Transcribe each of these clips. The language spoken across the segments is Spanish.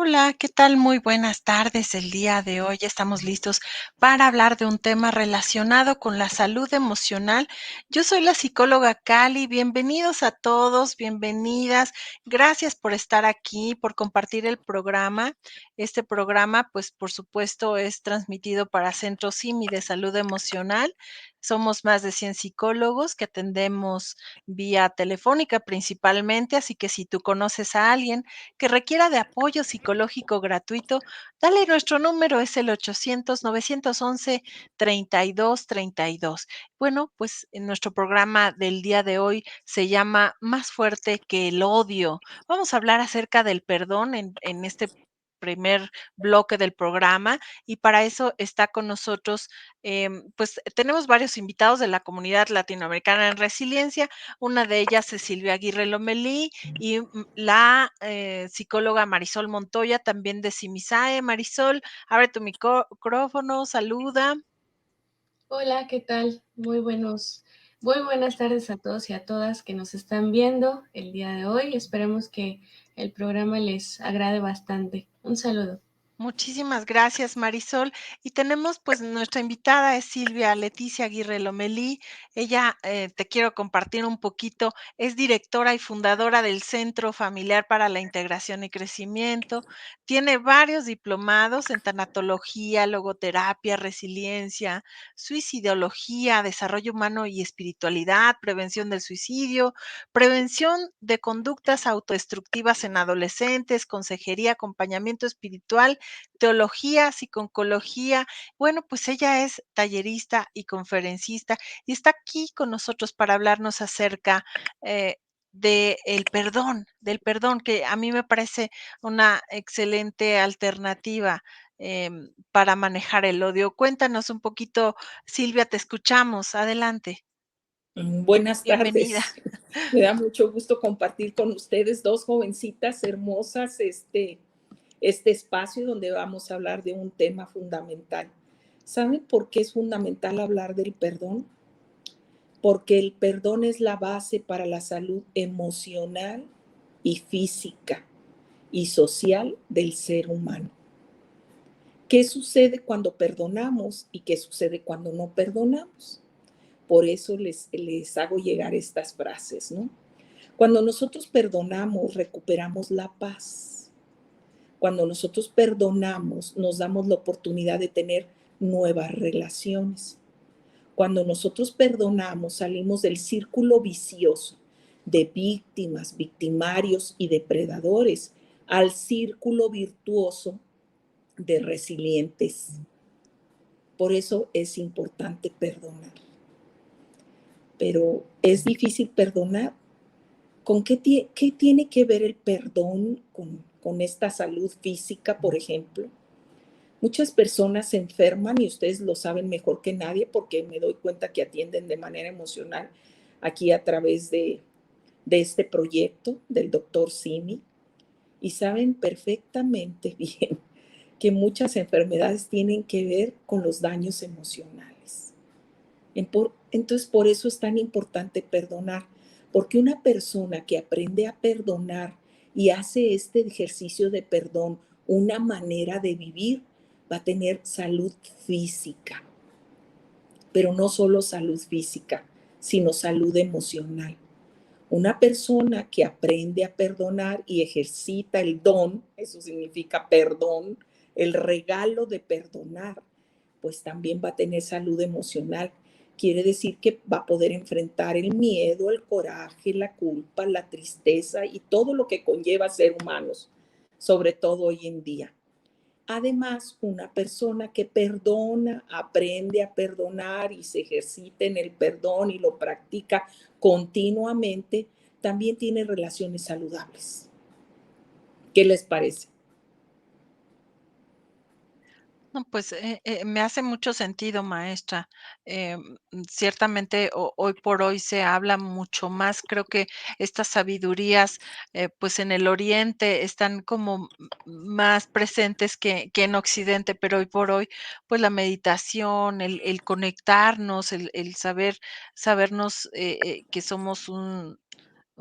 Hola, ¿qué tal? Muy buenas tardes. El día de hoy estamos listos para hablar de un tema relacionado con la salud emocional. Yo soy la psicóloga Cali. Bienvenidos a todos, bienvenidas. Gracias por estar aquí, por compartir el programa. Este programa, pues, por supuesto, es transmitido para Centro Simi de Salud Emocional. Somos más de 100 psicólogos que atendemos vía telefónica principalmente, así que si tú conoces a alguien que requiera de apoyo psicológico gratuito, dale nuestro número, es el 800-911-3232. Bueno, pues en nuestro programa del día de hoy se llama Más fuerte que el odio. Vamos a hablar acerca del perdón en este primer bloque del programa y para eso está con nosotros, pues tenemos varios invitados de la comunidad latinoamericana en resiliencia. Una de ellas es Silvia Aguirre Lomelí, y la psicóloga Marisol Montoya, también de Simisae. Marisol, abre tu micrófono, saluda. Hola, ¿qué tal? Muy buenas tardes a todos y a todas que nos están viendo el día de hoy. Esperemos que el programa les agrade bastante. Un saludo. Muchísimas gracias, Marisol. Y tenemos, pues, nuestra invitada es Silvia Leticia Aguirre Lomelí. Ella, te quiero compartir un poquito, es directora y fundadora del Centro Familiar para la Integración y Crecimiento. Tiene varios diplomados en tanatología, logoterapia, resiliencia, suicidología, desarrollo humano y espiritualidad, prevención del suicidio, prevención de conductas autodestructivas en adolescentes, consejería, acompañamiento espiritual, teología, psiconcología. Bueno, pues ella es tallerista y conferencista y está aquí con nosotros para hablarnos acerca del perdón, que a mí me parece una excelente alternativa para manejar el odio. Cuéntanos un poquito, Silvia, te escuchamos. Adelante. Buenas Bienvenida. tardes. Me da mucho gusto compartir con ustedes, dos jovencitas hermosas, este espacio donde vamos a hablar de un tema fundamental. ¿Saben por qué es fundamental hablar del perdón? Porque el perdón es la base para la salud emocional y física y social del ser humano. ¿Qué sucede cuando perdonamos y qué sucede cuando no perdonamos? Por eso les hago llegar estas frases, ¿no? Cuando nosotros perdonamos, recuperamos la paz. Cuando nosotros perdonamos, nos damos la oportunidad de tener nuevas relaciones. Cuando nosotros perdonamos, salimos del círculo vicioso de víctimas, victimarios y depredadores al círculo virtuoso de resilientes. Por eso es importante perdonar. Pero es difícil perdonar. ¿Con qué tiene que ver el perdón con esta salud física, por ejemplo? Muchas personas se enferman y ustedes lo saben mejor que nadie porque me doy cuenta que atienden de manera emocional aquí a través de este proyecto del doctor Simi y saben perfectamente bien que muchas enfermedades tienen que ver con los daños emocionales. Entonces, por eso es tan importante perdonar, porque una persona que aprende a perdonar y hace este ejercicio de perdón una manera de vivir, va a tener salud física, pero no solo salud física, sino salud emocional. Una persona que aprende a perdonar y ejercita el don, eso significa perdón, el regalo de perdonar, pues también va a tener salud emocional. Quiere decir que va a poder enfrentar el miedo, el coraje, la culpa, la tristeza y todo lo que conlleva ser humanos, sobre todo hoy en día. Además, una persona que perdona, aprende a perdonar y se ejercita en el perdón y lo practica continuamente, también tiene relaciones saludables. ¿Qué les parece? No, pues, me hace mucho sentido, maestra. Ciertamente, hoy por hoy se habla mucho más. Creo que estas sabidurías, pues, en el Oriente están como más presentes que en Occidente, pero hoy por hoy, pues, la meditación, el conectarnos, el sabernos, que somos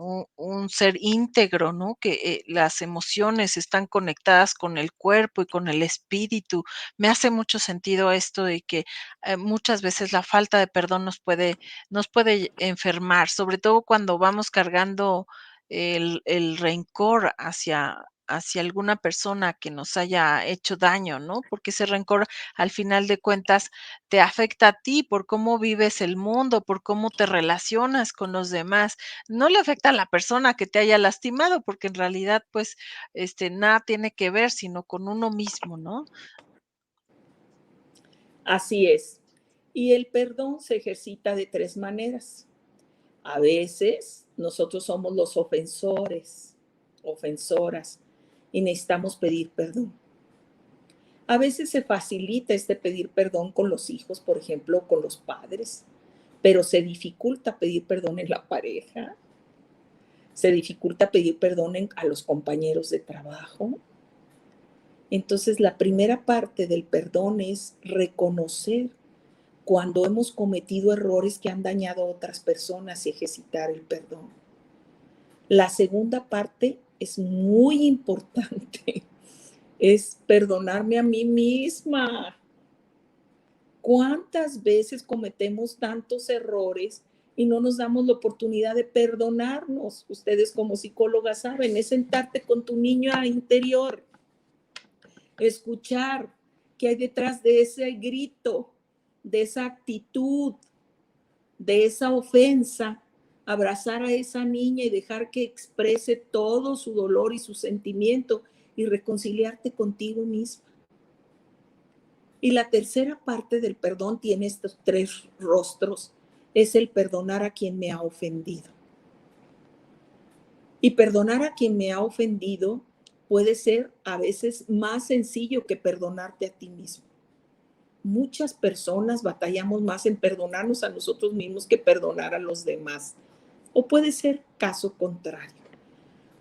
un ser íntegro, ¿no? Que, las emociones están conectadas con el cuerpo y con el espíritu. Me hace mucho sentido esto de que, muchas veces la falta de perdón nos puede enfermar, sobre todo cuando vamos cargando el rencor hacia alguna persona que nos haya hecho daño, ¿no? Porque ese rencor, al final de cuentas, te afecta a ti por cómo vives el mundo, por cómo te relacionas con los demás. No le afecta a la persona que te haya lastimado, porque en realidad, pues, nada tiene que ver, sino con uno mismo, ¿no? Así es. Y el perdón se ejercita de tres maneras. A veces nosotros somos los ofensores, ofensoras, y necesitamos pedir perdón. A veces se facilita este pedir perdón con los hijos, por ejemplo, con los padres, pero se dificulta pedir perdón en la pareja, se dificulta pedir perdón a los compañeros de trabajo. Entonces, la primera parte del perdón es reconocer cuando hemos cometido errores que han dañado a otras personas y ejercitar el perdón. La segunda parte es muy importante, es perdonarme a mí misma. ¿Cuántas veces cometemos tantos errores y no nos damos la oportunidad de perdonarnos? Ustedes como psicólogas saben, es sentarte con tu niño interior, escuchar qué hay detrás de ese grito, de esa actitud, de esa ofensa, abrazar a esa niña y dejar que exprese todo su dolor y su sentimiento y reconciliarte contigo misma. Y la tercera parte del perdón tiene estos tres rostros, es el perdonar a quien me ha ofendido. Y perdonar a quien me ha ofendido puede ser a veces más sencillo que perdonarte a ti mismo. Muchas personas batallamos más en perdonarnos a nosotros mismos que perdonar a los demás. O puede ser caso contrario.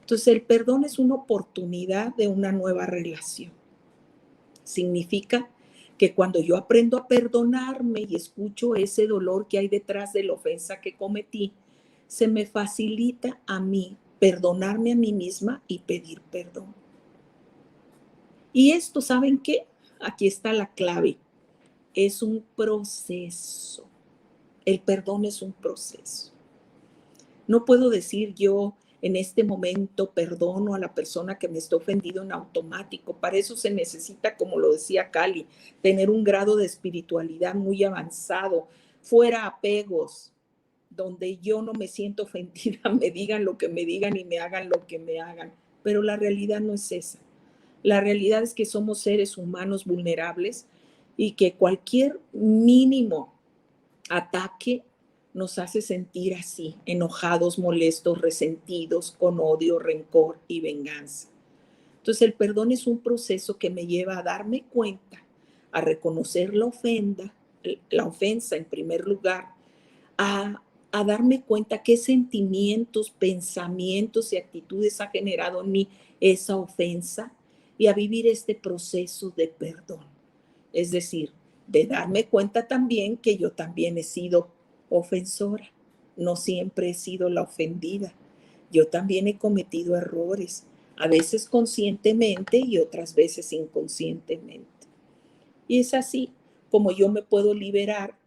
Entonces, el perdón es una oportunidad de una nueva relación. Significa que cuando yo aprendo a perdonarme y escucho ese dolor que hay detrás de la ofensa que cometí, se me facilita a mí perdonarme a mí misma y pedir perdón. Y esto, ¿saben qué? Aquí está la clave. Es un proceso. El perdón es un proceso. No puedo decir yo en este momento perdono a la persona que me está ofendido en automático. Para eso se necesita, como lo decía Cali, tener un grado de espiritualidad muy avanzado, fuera apegos, donde yo no me siento ofendida, me digan lo que me digan y me hagan lo que me hagan. Pero la realidad no es esa. La realidad es que somos seres humanos vulnerables y que cualquier mínimo ataque nos hace sentir así, enojados, molestos, resentidos, con odio, rencor y venganza. Entonces el perdón es un proceso que me lleva a darme cuenta, a reconocer la ofensa en primer lugar, a darme cuenta qué sentimientos, pensamientos y actitudes ha generado en mí esa ofensa y a vivir este proceso de perdón. Es decir, de darme cuenta también que yo también he sido ofensora, no siempre he sido la ofendida. Yo también he cometido errores, a veces conscientemente y otras veces inconscientemente. Y es así como yo me puedo liberar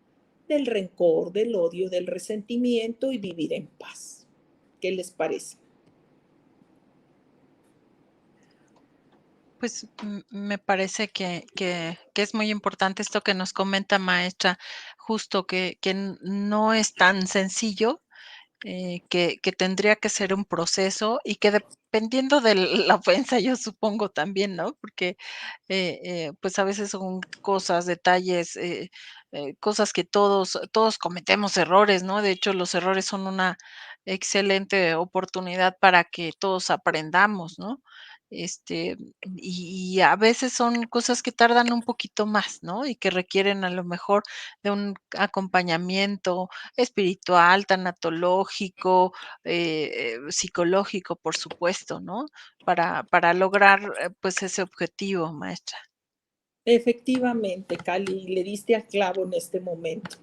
del rencor, del odio, del resentimiento y vivir en paz. ¿Qué les parece? Pues, me parece que es muy importante esto que nos comenta, maestra, justo que no es tan sencillo, que tendría que ser un proceso y que dependiendo de la ofensa, yo supongo también, ¿no? Porque, pues, a veces son cosas, detalles, cosas que todos cometemos errores, ¿no? De hecho, los errores son una excelente oportunidad para que todos aprendamos, ¿no? Este, y a veces son cosas que tardan un poquito más, ¿no? Y que requieren a lo mejor de un acompañamiento espiritual, tanatológico, psicológico, por supuesto, ¿no? Para lograr, pues, ese objetivo, maestra. Efectivamente, Cali, le diste al clavo en este momento.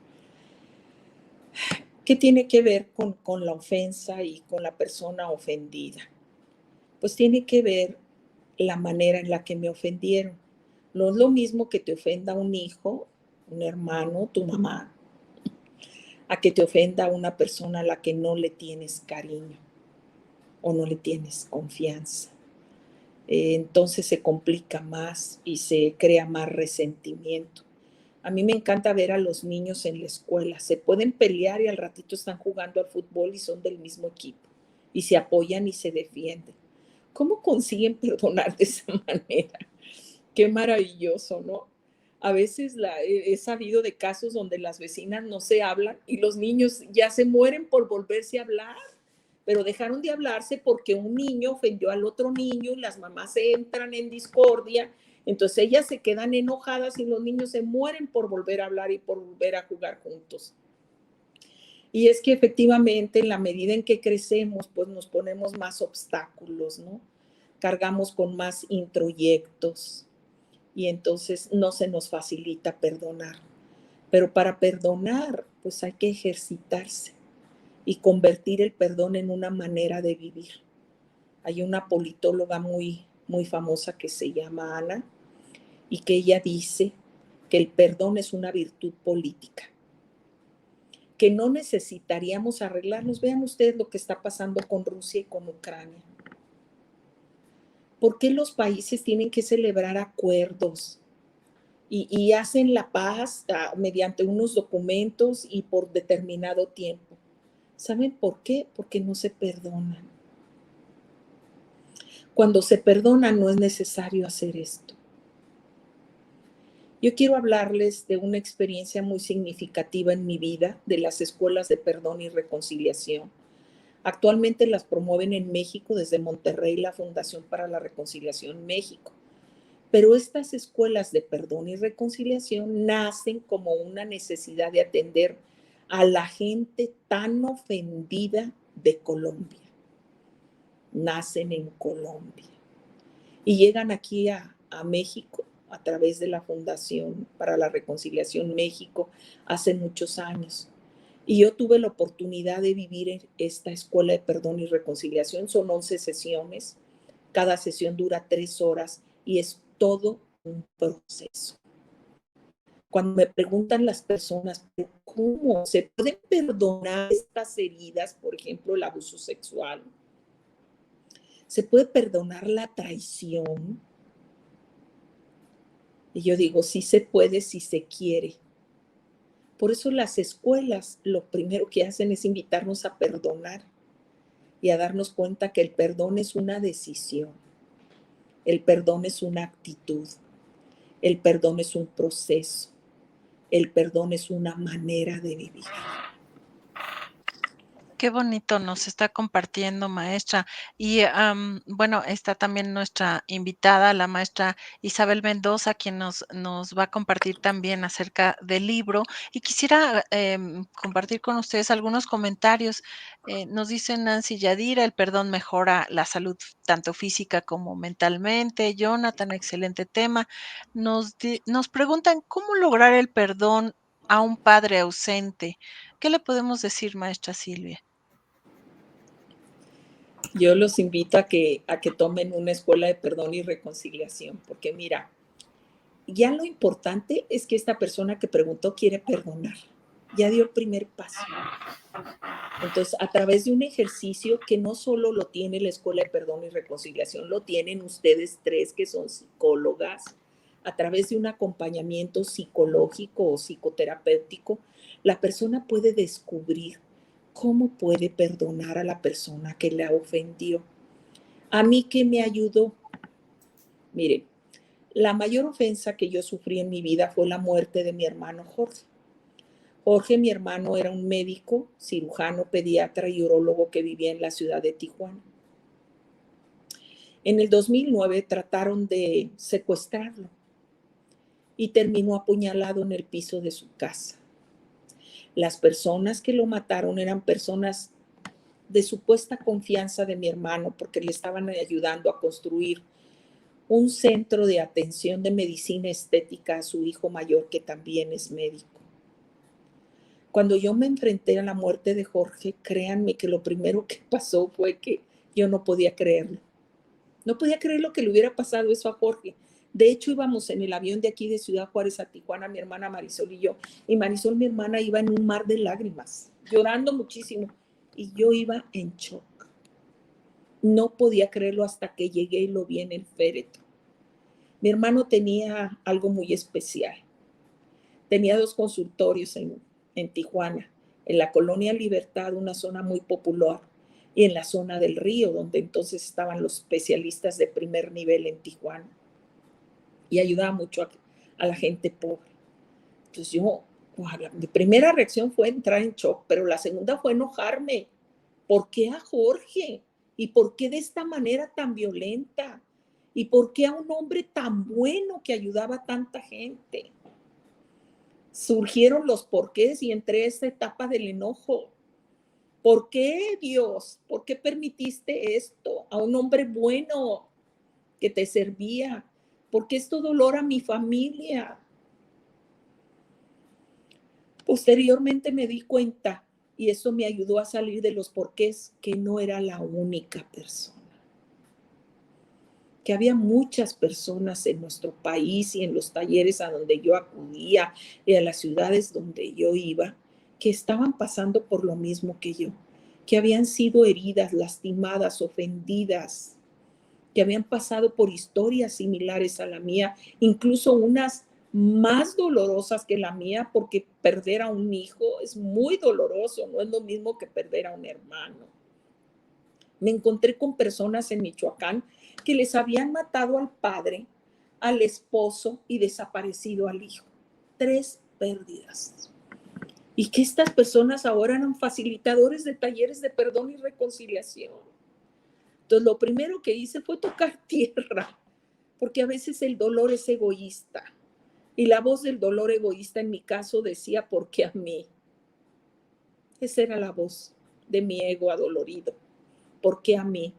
¿Qué tiene que ver con la ofensa y con la persona ofendida? Pues tiene que ver la manera en la que me ofendieron. No es lo mismo que te ofenda un hijo, un hermano, tu mamá, a que te ofenda una persona a la que no le tienes cariño o no le tienes confianza. Entonces se complica más y se crea más resentimiento. A mí me encanta ver a los niños en la escuela. Se pueden pelear y al ratito están jugando al fútbol y son del mismo equipo y se apoyan y se defienden. ¿Cómo consiguen perdonar de esa manera? Qué maravilloso, ¿no? A veces he sabido de casos donde las vecinas no se hablan y los niños ya se mueren por volverse a hablar, pero dejaron de hablarse porque un niño ofendió al otro niño y las mamás entran en discordia, entonces ellas se quedan enojadas y los niños se mueren por volver a hablar y por volver a jugar juntos. Y es que efectivamente en la medida en que crecemos, pues nos ponemos más obstáculos, ¿no? Cargamos con más introyectos y entonces no se nos facilita perdonar. Pero para perdonar, pues hay que ejercitarse y convertir el perdón en una manera de vivir. Hay una politóloga muy, muy famosa que se llama Ana y que ella dice que el perdón es una virtud política, que no necesitaríamos arreglarnos. Vean ustedes lo que está pasando con Rusia y con Ucrania. ¿Por qué los países tienen que celebrar acuerdos y hacen la paz mediante unos documentos y por determinado tiempo? ¿Saben por qué? Porque no se perdonan. Cuando se perdona no es necesario hacer esto. Yo quiero hablarles de una experiencia muy significativa en mi vida, de las escuelas de perdón y reconciliación. Actualmente las promueven en México desde Monterrey la Fundación para la Reconciliación México. Pero estas escuelas de perdón y reconciliación nacen como una necesidad de atender a la gente tan ofendida de Colombia. Nacen en Colombia y llegan aquí a México a través de la Fundación para la Reconciliación México hace muchos años. Y yo tuve la oportunidad de vivir en esta escuela de perdón y reconciliación. Son 11 sesiones. Cada sesión dura 3 horas y es todo un proceso. Cuando me preguntan las personas, ¿cómo se pueden perdonar estas heridas? Por ejemplo, el abuso sexual. ¿Se puede perdonar la traición? Y yo digo, sí se puede, si se quiere. Por eso las escuelas lo primero que hacen es invitarnos a perdonar y a darnos cuenta que el perdón es una decisión, el perdón es una actitud, el perdón es un proceso, el perdón es una manera de vivir. Qué bonito nos está compartiendo, maestra. Y, bueno, está también nuestra invitada, la maestra Isabel Mendoza, quien nos va a compartir también acerca del libro. Y quisiera, compartir con ustedes algunos comentarios. Nos dice Nancy Yadira: "El perdón mejora la salud tanto física como mentalmente". Jonathan: "Excelente tema". Nos preguntan: "¿Cómo lograr el perdón a un padre ausente?". ¿Qué le podemos decir, maestra Silvia? Yo los invito a que tomen una escuela de perdón y reconciliación, porque mira, ya lo importante es que esta persona que preguntó quiere perdonar, ya dio el primer paso. Entonces, a través de un ejercicio que no solo lo tiene la Escuela de Perdón y Reconciliación, lo tienen ustedes tres que son psicólogas, a través de un acompañamiento psicológico o psicoterapéutico, la persona puede descubrir cómo puede perdonar a la persona que la ofendió. A mí, ¿qué me ayudó? Miren, la mayor ofensa que yo sufrí en mi vida fue la muerte de mi hermano Jorge. Jorge, mi hermano, era un médico, cirujano, pediatra y urólogo que vivía en la ciudad de Tijuana. En el 2009 trataron de secuestrarlo y terminó apuñalado en el piso de su casa. Las personas que lo mataron eran personas de supuesta confianza de mi hermano porque le estaban ayudando a construir un centro de atención de medicina estética a su hijo mayor, que también es médico. Cuando yo me enfrenté a la muerte de Jorge, créanme que lo primero que pasó fue que yo no podía creerlo. No podía creer lo que le hubiera pasado eso a Jorge. De hecho, íbamos en el avión de aquí de Ciudad Juárez a Tijuana, mi hermana Marisol y yo. Y Marisol, mi hermana, iba en un mar de lágrimas, llorando muchísimo. Y yo iba en shock. No podía creerlo hasta que llegué y lo vi en el féretro. Mi hermano tenía algo muy especial. Tenía 2 consultorios en Tijuana, en la Colonia Libertad, una zona muy popular, y en la zona del Río, donde entonces estaban los especialistas de primer nivel en Tijuana. Y ayudaba mucho a la gente pobre. Entonces yo, mi primera reacción fue entrar en shock, pero la segunda fue enojarme. ¿Por qué a Jorge? ¿Y por qué de esta manera tan violenta? ¿Y por qué a un hombre tan bueno que ayudaba a tanta gente? Surgieron los porqués y entré a esta etapa del enojo. ¿Por qué, Dios? ¿Por qué permitiste esto a un hombre bueno que te servía? ¿Por qué esto dolor a mi familia? Posteriormente me di cuenta, y eso me ayudó a salir de los porqués, que no era la única persona. Que había muchas personas en nuestro país y en los talleres a donde yo acudía y a las ciudades donde yo iba, que estaban pasando por lo mismo que yo, que habían sido heridas, lastimadas, ofendidas, que habían pasado por historias similares a la mía, incluso unas más dolorosas que la mía, porque perder a un hijo es muy doloroso, no es lo mismo que perder a un hermano. Me encontré con personas en Michoacán que les habían matado al padre, al esposo y desaparecido al hijo. 3 pérdidas. Y que estas personas ahora eran facilitadores de talleres de perdón y reconciliación. Entonces, lo primero que hice fue tocar tierra, porque a veces el dolor es egoísta. Y la voz del dolor egoísta en mi caso decía, ¿por qué a mí? Esa era la voz de mi ego adolorido. ¿Por qué a mí?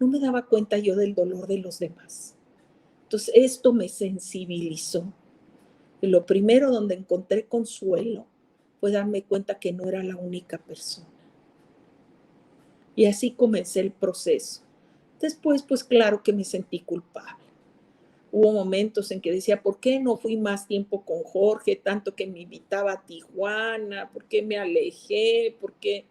No me daba cuenta yo del dolor de los demás. Entonces, esto me sensibilizó. Y lo primero donde encontré consuelo fue darme cuenta que no era la única persona. Y así comencé el proceso. Después, pues claro que me sentí culpable. Hubo momentos en que decía, ¿por qué no fui más tiempo con Jorge? Tanto que me invitaba a Tijuana, ¿por qué me alejé? ¿Por qué?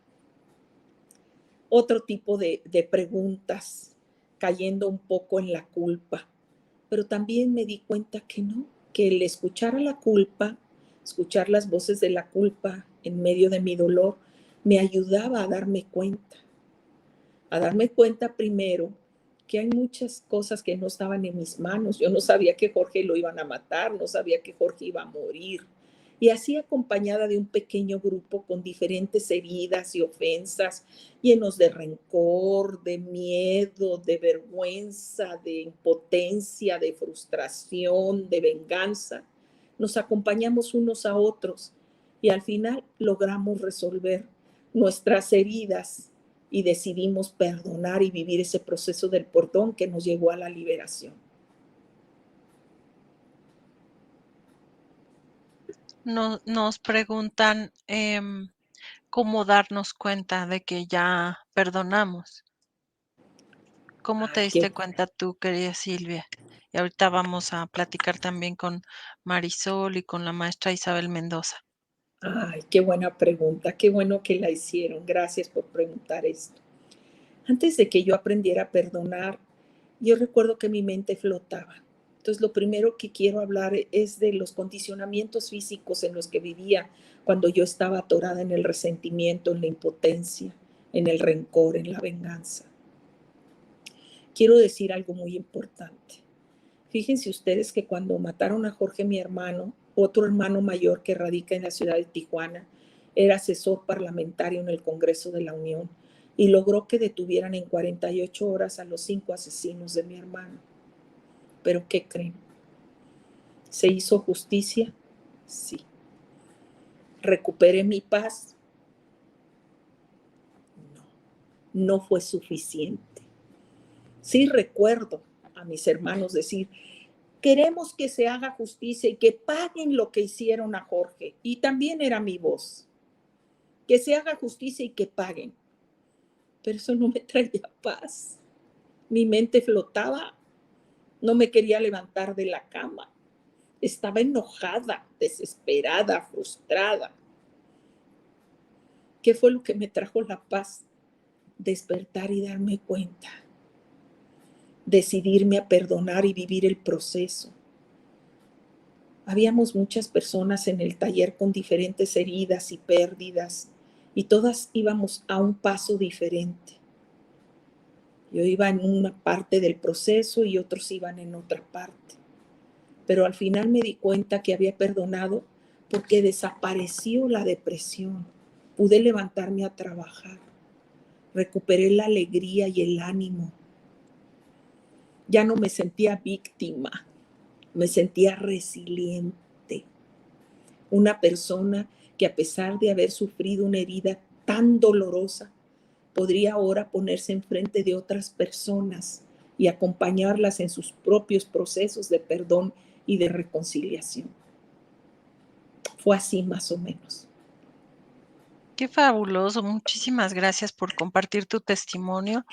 Otro tipo de preguntas, cayendo un poco en la culpa. Pero también me di cuenta que no, que el escuchar a la culpa, escuchar las voces de la culpa en medio de mi dolor, me ayudaba a darme cuenta primero que hay muchas cosas que no estaban en mis manos. Yo no sabía que Jorge lo iban a matar, no sabía que Jorge iba a morir. Y así acompañada de un pequeño grupo con diferentes heridas y ofensas, llenos de rencor, de miedo, de vergüenza, de impotencia, de frustración, de venganza, nos acompañamos unos a otros y al final logramos resolver nuestras heridas y decidimos perdonar y vivir ese proceso del perdón que nos llevó a la liberación. Nos preguntan cómo darnos cuenta de que ya perdonamos. ¿Cómo te Ay, qué, diste cuenta tú, querida Silvia? Y ahorita vamos a platicar también con Marisol y con la maestra Isabel Mendoza. ay, qué buena pregunta, qué bueno que la hicieron. Gracias por preguntar esto. Antes de que yo aprendiera a perdonar, yo recuerdo que mi mente flotaba. Entonces, lo primero que quiero hablar es de los condicionamientos físicos en los que vivía cuando yo estaba atorada en el resentimiento, en la impotencia, en el rencor, en la venganza. Quiero decir algo muy importante. Fíjense ustedes que cuando mataron a Jorge, mi hermano, otro hermano mayor que radica en la ciudad de Tijuana, era asesor parlamentario en el Congreso de la Unión y logró que detuvieran en 48 horas a los 5 asesinos de mi hermano. ¿Pero qué creen? ¿Se hizo justicia? Sí. ¿Recuperé mi paz? No, no fue suficiente. Sí recuerdo a mis hermanos decir, queremos que se haga justicia y que paguen lo que hicieron a Jorge. Y también era mi voz. que se haga justicia y que paguen. Pero eso no me traía paz. Mi mente flotaba, no me quería levantar de la cama. Estaba enojada, desesperada, frustrada. ¿Qué fue lo que me trajo la paz? Despertar y darme cuenta. Decidirme a perdonar y vivir el proceso. Habíamos muchas personas en el taller con diferentes heridas y pérdidas, y todas íbamos a un paso diferente. Yo iba en una parte del proceso y otros iban en otra parte. Pero al final me di cuenta que había perdonado porque desapareció la depresión. Pude levantarme a trabajar. Recuperé la alegría y el ánimo. Ya no me sentía víctima, me sentía resiliente. Una persona que, a pesar de haber sufrido una herida tan dolorosa, podría ahora ponerse enfrente de otras personas y acompañarlas en sus propios procesos de perdón y de reconciliación. Fue así más o menos. Qué fabuloso. Muchísimas gracias por compartir tu testimonio.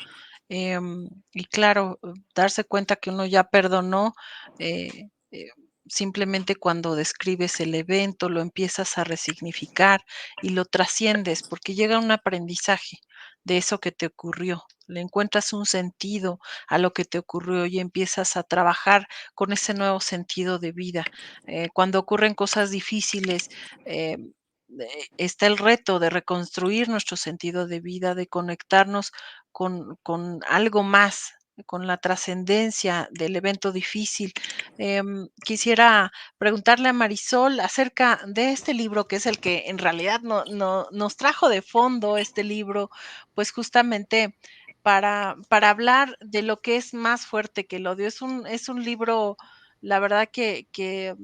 Y claro, darse cuenta que uno ya perdonó, eh, eh, simplemente cuando describes el evento, lo empiezas a resignificar y lo trasciendes, porque llega un aprendizaje de eso que te ocurrió. Le encuentras un sentido a lo que te ocurrió y empiezas a trabajar con ese nuevo sentido de vida. Cuando ocurren cosas difíciles, eh, está el reto de reconstruir nuestro sentido de vida, de conectarnos con algo más, con la trascendencia del evento difícil. Quisiera preguntarle a Marisol acerca de este libro, que es el que en realidad nos trajo de fondo este libro, pues justamente para hablar de lo que es más fuerte que el odio. Es un libro, la verdad que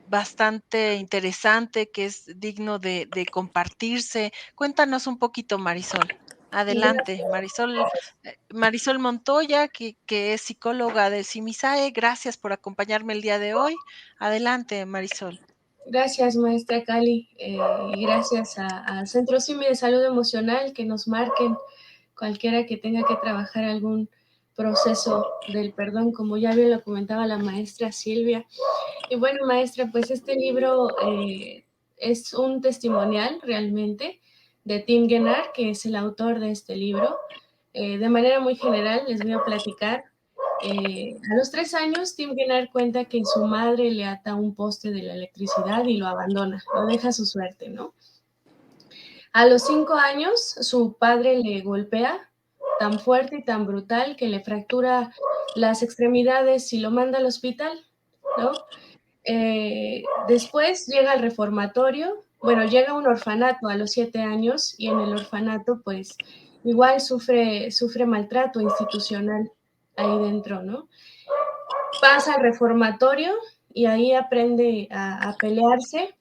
bastante interesante, que es digno de compartirse. Cuéntanos un poquito, Marisol. Adelante, Marisol Montoya, que es psicóloga del CIMISAE. Gracias por acompañarme el día de hoy. Adelante, Marisol. Gracias, maestra Cali, y gracias al Centro CIMI de Salud Emocional que nos marquen cualquiera que tenga que trabajar algún proceso del perdón, como ya bien lo comentaba la maestra Silvia. Y bueno, maestra, pues este libro es un testimonial realmente de Tim Guenard, que es el autor de este libro. De manera muy general les voy a platicar. A los 3 años, Tim Guenard cuenta que su madre le ata un poste de la electricidad y lo abandona, lo deja a su suerte, ¿no? A los 5 años, su padre le golpea tan fuerte y tan brutal que le fractura las extremidades y lo manda al hospital, ¿no? Después llega al reformatorio, bueno, llega a un orfanato a los 7 años y en el orfanato pues igual sufre maltrato institucional ahí dentro, ¿no? Pasa al reformatorio y ahí aprende a pelearse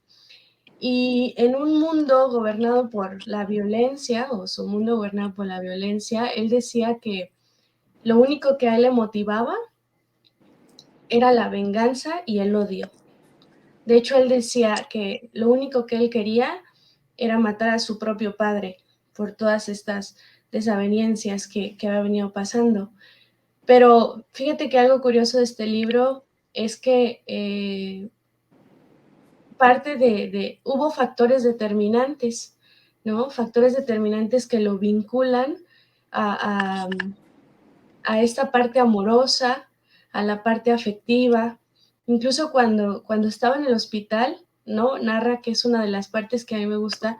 y en un mundo gobernado por la violencia o su mundo gobernado por la violencia, él decía que lo único que a él le motivaba era la venganza y el odio. De hecho, él decía que lo único que él quería era matar a su propio padre por todas estas desavenencias que había venido pasando. Pero fíjate que algo curioso de este libro es que hubo factores determinantes, ¿no? Factores determinantes que lo vinculan a, a, a esta parte amorosa, a la parte afectiva. Incluso cuando estaba en el hospital, ¿no? Narra que es una de las partes que a mí me gusta,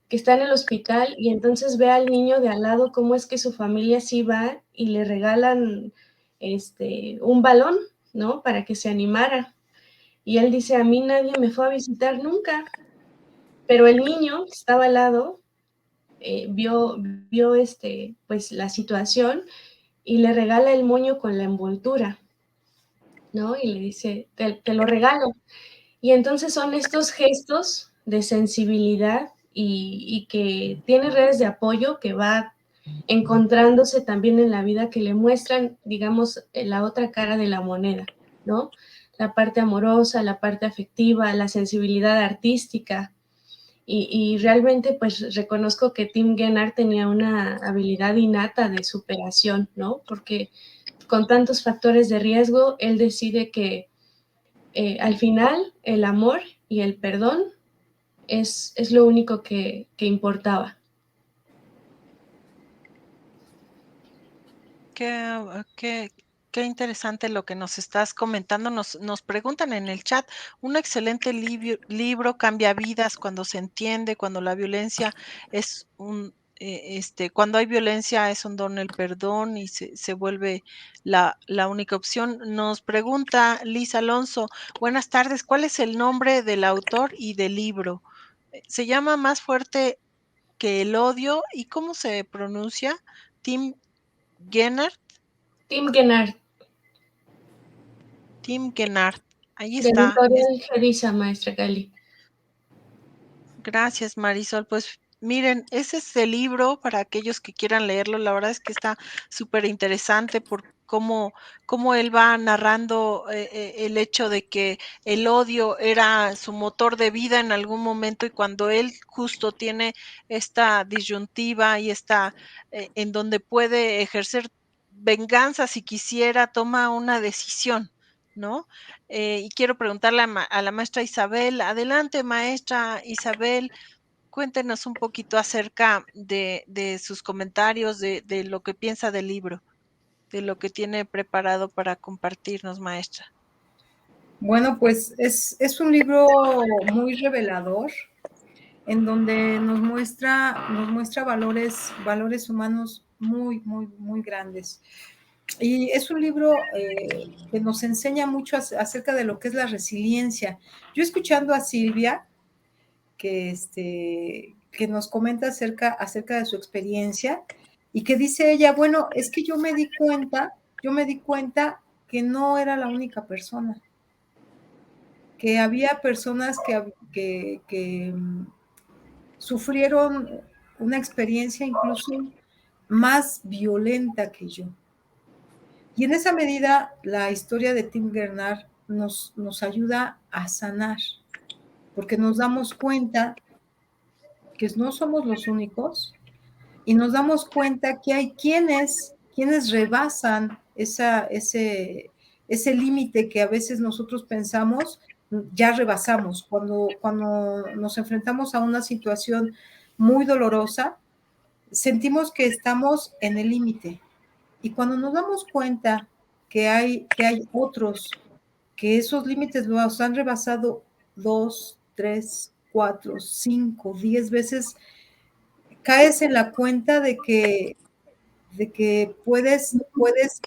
que está en el hospital y entonces ve al niño de al lado cómo es que su familia sí va y le regalan un balón, ¿no? Para que se animara. Y él dice, a mí nadie me fue a visitar nunca, pero el niño que estaba al lado vio pues la situación y le regala el moño con la envoltura, ¿no? Y le dice, te lo regalo. Y entonces son estos gestos de sensibilidad y que tiene redes de apoyo que va encontrándose también en la vida que le muestran, digamos, la otra cara de la moneda, ¿no? La parte amorosa, la parte afectiva, la sensibilidad artística. y realmente pues reconozco que Tim Gennard tenía una habilidad innata de superación, ¿no? Porque con tantos factores de riesgo, él decide que al final el amor y el perdón es lo único que importaba. Qué interesante lo que nos estás comentando. Nos preguntan en el chat, un excelente libro cambia vidas cuando se entiende, cuando la violencia es cuando hay violencia es un don el perdón y se vuelve la única opción. Nos pregunta Liz Alonso, buenas tardes, ¿cuál es el nombre del autor y del libro? Se llama Más fuerte que el odio, ¿y cómo se pronuncia? Tim Gennard. Tim Gennard. Tim Gennard. Ahí De está. Editorial Gedisa, maestra Cali. Gracias, Marisol. Pues miren, ese es el libro para aquellos que quieran leerlo. La verdad es que está súper interesante por cómo él va narrando el hecho de que el odio era su motor de vida en algún momento y cuando él justo tiene esta disyuntiva y está en donde puede ejercer venganza si quisiera, toma una decisión, ¿no? Y quiero preguntarle a la maestra Isabel, adelante maestra Isabel, cuéntenos un poquito acerca de sus comentarios, de lo que piensa del libro, de lo que tiene preparado para compartirnos, maestra. Bueno, pues es un libro muy revelador, en donde nos muestra valores humanos muy, muy, muy grandes. Y es un libro que nos enseña mucho acerca de lo que es la resiliencia. Yo escuchando a Silvia, que nos comenta acerca de su experiencia, y que dice ella, bueno, es que yo me di cuenta que no era la única persona, que había personas que sufrieron una experiencia incluso más violenta que yo. Y en esa medida, la historia de Tim Gernard nos ayuda a sanar, porque nos damos cuenta que no somos los únicos y nos damos cuenta que hay quienes rebasan ese límite que a veces nosotros pensamos ya rebasamos. Cuando nos enfrentamos a una situación muy dolorosa, sentimos que estamos en el límite. Y cuando nos damos cuenta que hay otros que esos límites los han rebasado 2, 3, 4, 5, 10 veces, caes en la cuenta de que puedes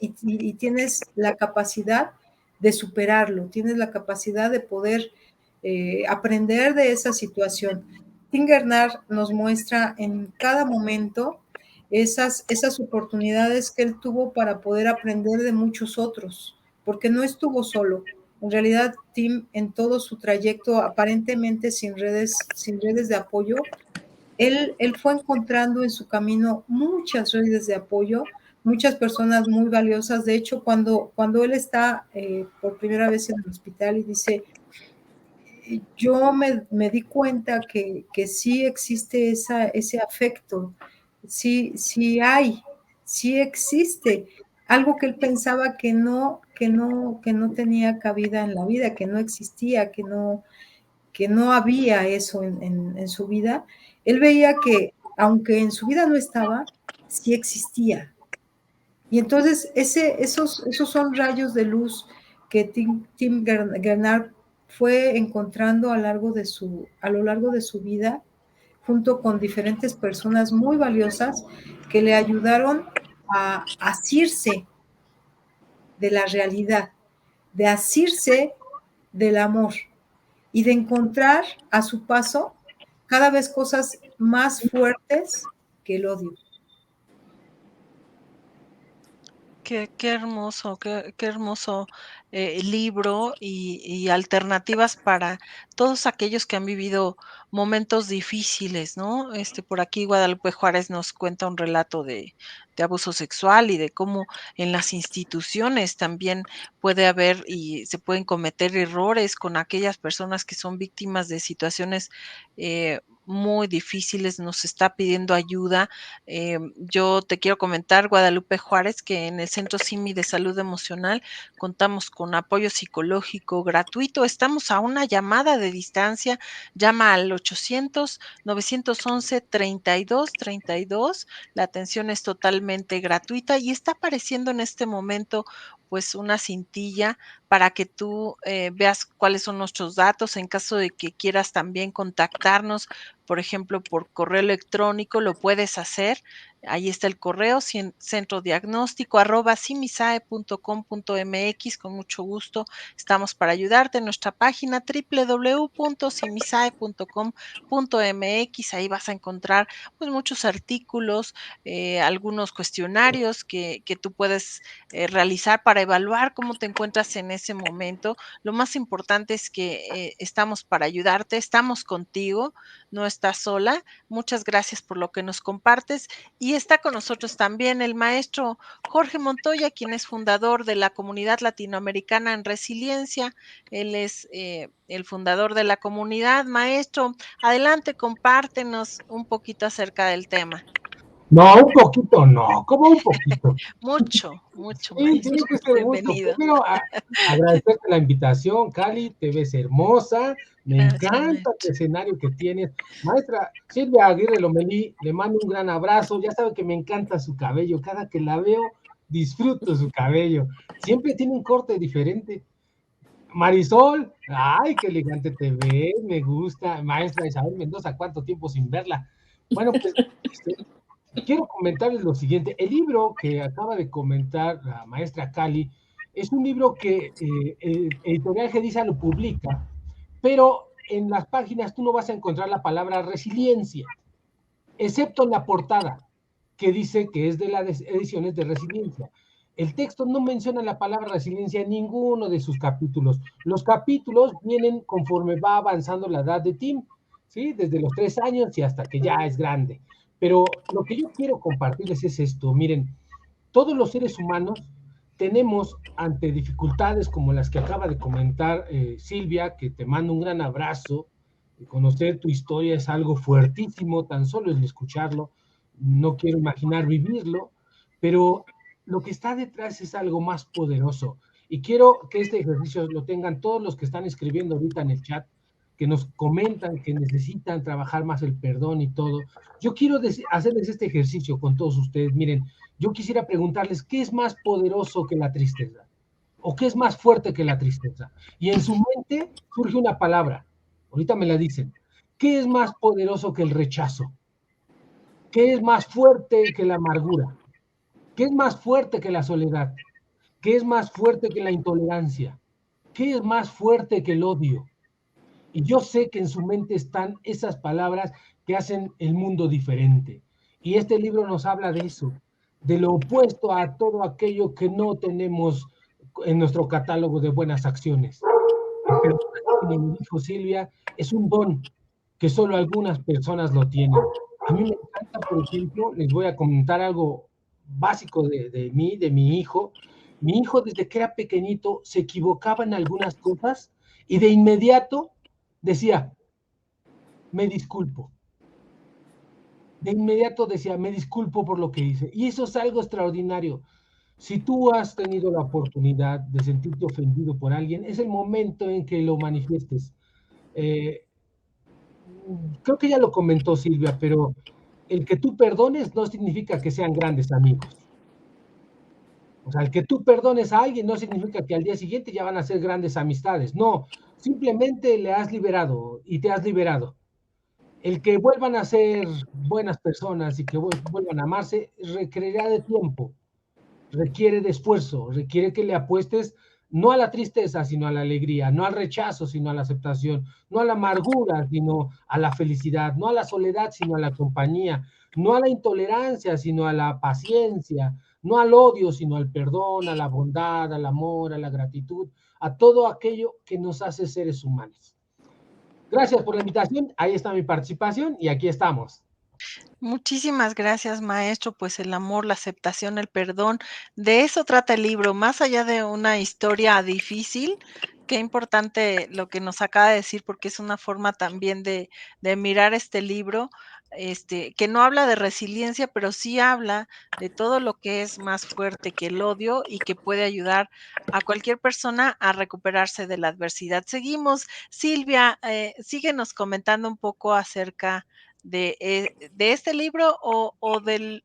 y tienes la capacidad de superarlo, tienes la capacidad de poder aprender de esa situación. Tim Gernard nos muestra en cada momento esas oportunidades que él tuvo para poder aprender de muchos otros, porque no estuvo solo. En realidad, Tim, en todo su trayecto, aparentemente sin redes de apoyo, él fue encontrando en su camino muchas redes de apoyo, muchas personas muy valiosas. De hecho, cuando él está por primera vez en el hospital y dice, yo me di cuenta que sí existe ese afecto, sí existe algo que él pensaba que no tenía cabida en la vida, que no existía, que no había eso en su vida. Él veía que, aunque en su vida no estaba, sí existía. Y entonces esos son rayos de luz que Tim Gernard fue encontrando a lo largo de su vida, junto con diferentes personas muy valiosas que le ayudaron a asirse de la realidad, de asirse del amor y de encontrar a su paso cada vez cosas más fuertes que el odio. Qué hermoso, qué hermoso libro y alternativas para todos aquellos que han vivido momentos difíciles, ¿no? Por aquí Guadalupe Juárez nos cuenta un relato de abuso sexual y de cómo en las instituciones también puede haber y se pueden cometer errores con aquellas personas que son víctimas de situaciones muy difíciles, nos está pidiendo ayuda. Yo te quiero comentar, Guadalupe Juárez, que en el Centro CIMI de Salud Emocional contamos con apoyo psicológico gratuito. Estamos a una llamada de distancia. Llama al 800-911-3232. La atención es totalmente gratuita y está apareciendo en este momento pues una cintilla para que tú veas cuáles son nuestros datos en caso de que quieras también contactarnos, por ejemplo, por correo electrónico, lo puedes hacer. Ahí está el correo, centrodiagnóstico@simisae.com.mx. Con mucho gusto estamos para ayudarte. En nuestra página www.simisae.com.mx, ahí vas a encontrar pues muchos artículos, algunos cuestionarios que tú puedes realizar para evaluar cómo te encuentras en ese momento. Lo más importante es que estamos para ayudarte, estamos contigo, no estás sola. Muchas gracias por lo que nos compartes. Y está con nosotros también el maestro Jorge Montoya, quien es fundador de la Comunidad Latinoamericana en Resiliencia. Él es el fundador de la comunidad. Maestro, adelante, compártenos un poquito acerca del tema. No, un poquito, no, como un poquito. Mucho, mucho, Sí, tiene maestro. que ser mucho. Bienvenido. Primero, agradecerte la invitación, Cali, te ves hermosa, me Gracias, encanta maestro. el escenario que tienes. Maestra Silvia Aguirre Lomelí, le mando un gran abrazo, ya sabe que me encanta su cabello, cada que la veo disfruto su cabello, siempre tiene un corte diferente. Marisol, ay, qué elegante te ves, me gusta. Maestra Isabel Mendoza, ¿cuánto tiempo sin verla? Bueno, pues quiero comentarles lo siguiente. El libro que acaba de comentar la maestra Cali es un libro que Editorial Gedisa lo publica, pero en las páginas tú no vas a encontrar la palabra resiliencia, excepto en la portada, que dice que es de las ediciones de Resiliencia. El texto no menciona la palabra resiliencia en ninguno de sus capítulos. Los capítulos vienen conforme va avanzando la edad de Tim, ¿sí? Desde los 3 años y hasta que ya es grande. Pero lo que yo quiero compartirles es esto. Miren, todos los seres humanos tenemos ante dificultades como las que acaba de comentar Silvia, que te mando un gran abrazo. Conocer tu historia es algo fuertísimo, tan solo el escucharlo. No quiero imaginar vivirlo, pero lo que está detrás es algo más poderoso. Y quiero que este ejercicio lo tengan todos los que están escribiendo ahorita en el chat, que nos comentan que necesitan trabajar más el perdón y todo. Yo quiero hacerles este ejercicio con todos ustedes. Miren, yo quisiera preguntarles, ¿qué es más poderoso que la tristeza? ¿O qué es más fuerte que la tristeza? Y en su mente surge una palabra, ahorita me la dicen. ¿Qué es más poderoso que el rechazo? ¿Qué es más fuerte que la amargura? ¿Qué es más fuerte que la soledad? ¿Qué es más fuerte que la intolerancia? ¿Qué es más fuerte que el odio? Y yo sé que en su mente están esas palabras que hacen el mundo diferente. Y este libro nos habla de eso, de lo opuesto a todo aquello que no tenemos en nuestro catálogo de buenas acciones. El perdón, como me dijo Silvia, es un don que solo algunas personas lo tienen. A mí me encanta, por ejemplo, les voy a comentar algo básico de mí, de mi hijo. Mi hijo desde que era pequeñito se equivocaba en algunas cosas y de inmediato decía, me disculpo. De inmediato decía, me disculpo por lo que hice. Y eso es algo extraordinario. Si tú has tenido la oportunidad de sentirte ofendido por alguien, es el momento en que lo manifiestes. Eh, Creo que ya lo comentó Silvia, pero el que tú perdones no significa que sean grandes amigos. O sea, el que tú perdones a alguien no significa que al día siguiente ya van a ser grandes amistades. No, simplemente le has liberado y te has liberado. El que vuelvan a ser buenas personas y que vuelvan a amarse requerirá de tiempo, requiere de esfuerzo, requiere que le apuestes no a la tristeza, sino a la alegría, no al rechazo, sino a la aceptación, no a la amargura, sino a la felicidad, no a la soledad, sino a la compañía, no a la intolerancia, sino a la paciencia, no al odio, sino al perdón, a la bondad, al amor, a la gratitud, a todo aquello que nos hace seres humanos. Gracias por la invitación, ahí está mi participación y aquí estamos. Muchísimas gracias, maestro. Pues el amor, la aceptación, el perdón, de eso trata el libro, más allá de una historia difícil. Qué importante lo que nos acaba de decir, porque es una forma también de mirar este libro, que no habla de resiliencia, pero sí habla de todo lo que es más fuerte que el odio y que puede ayudar a cualquier persona a recuperarse de la adversidad. Seguimos, Silvia, síguenos comentando un poco acerca de este libro o del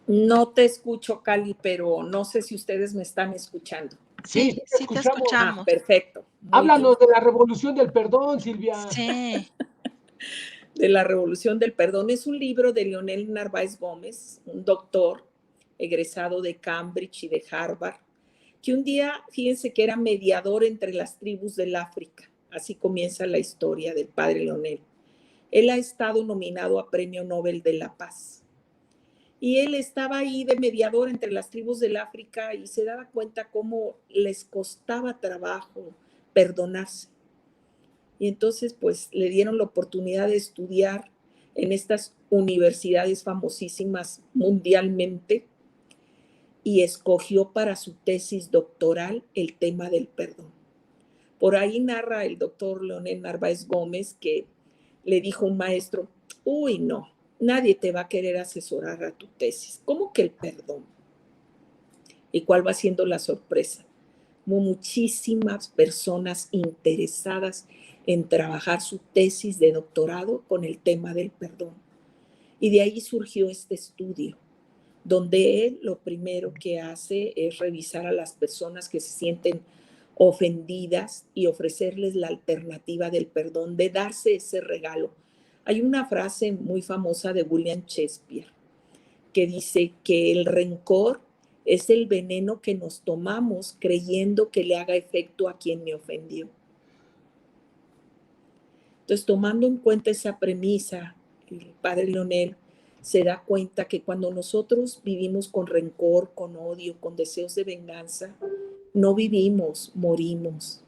No te escucho, Cali, pero no sé si ustedes me están escuchando. Sí, Sí, sí te sí te escuchamos. Ah, escuchamos. perfecto. Muy bien. Háblanos de la revolución del perdón, Silvia. Sí, De la Revolución del Perdón es un libro de Leonel Narváez Gómez, un doctor egresado de Cambridge y de Harvard, que un día, fíjense que era mediador entre las tribus del África. Así comienza la historia del padre Leonel. Él ha estado nominado a Premio Nobel de la Paz. Y él estaba ahí de mediador entre las tribus del África y se daba cuenta cómo les costaba trabajo perdonarse. Y entonces, pues, le dieron la oportunidad de estudiar en estas universidades famosísimas mundialmente y escogió para su tesis doctoral el tema del perdón. Por ahí narra el doctor Leonel Narváez Gómez que le dijo un maestro, uy, no, nadie te va a querer asesorar a tu tesis. ¿Cómo que el perdón? ¿Y cuál va siendo la sorpresa? Muchísimas personas interesadas en trabajar su tesis de doctorado con el tema del perdón. Y de ahí surgió este estudio, donde él lo primero que hace es revisar a las personas que se sienten ofendidas y ofrecerles la alternativa del perdón, de darse ese regalo. Hay una frase muy famosa de William Shakespeare que dice que el rencor es el veneno que nos tomamos creyendo que le haga efecto a quien me ofendió. Entonces, tomando en cuenta esa premisa, el padre Leonel se da cuenta que cuando nosotros vivimos con rencor, con odio, con deseos de venganza, no vivimos, morimos.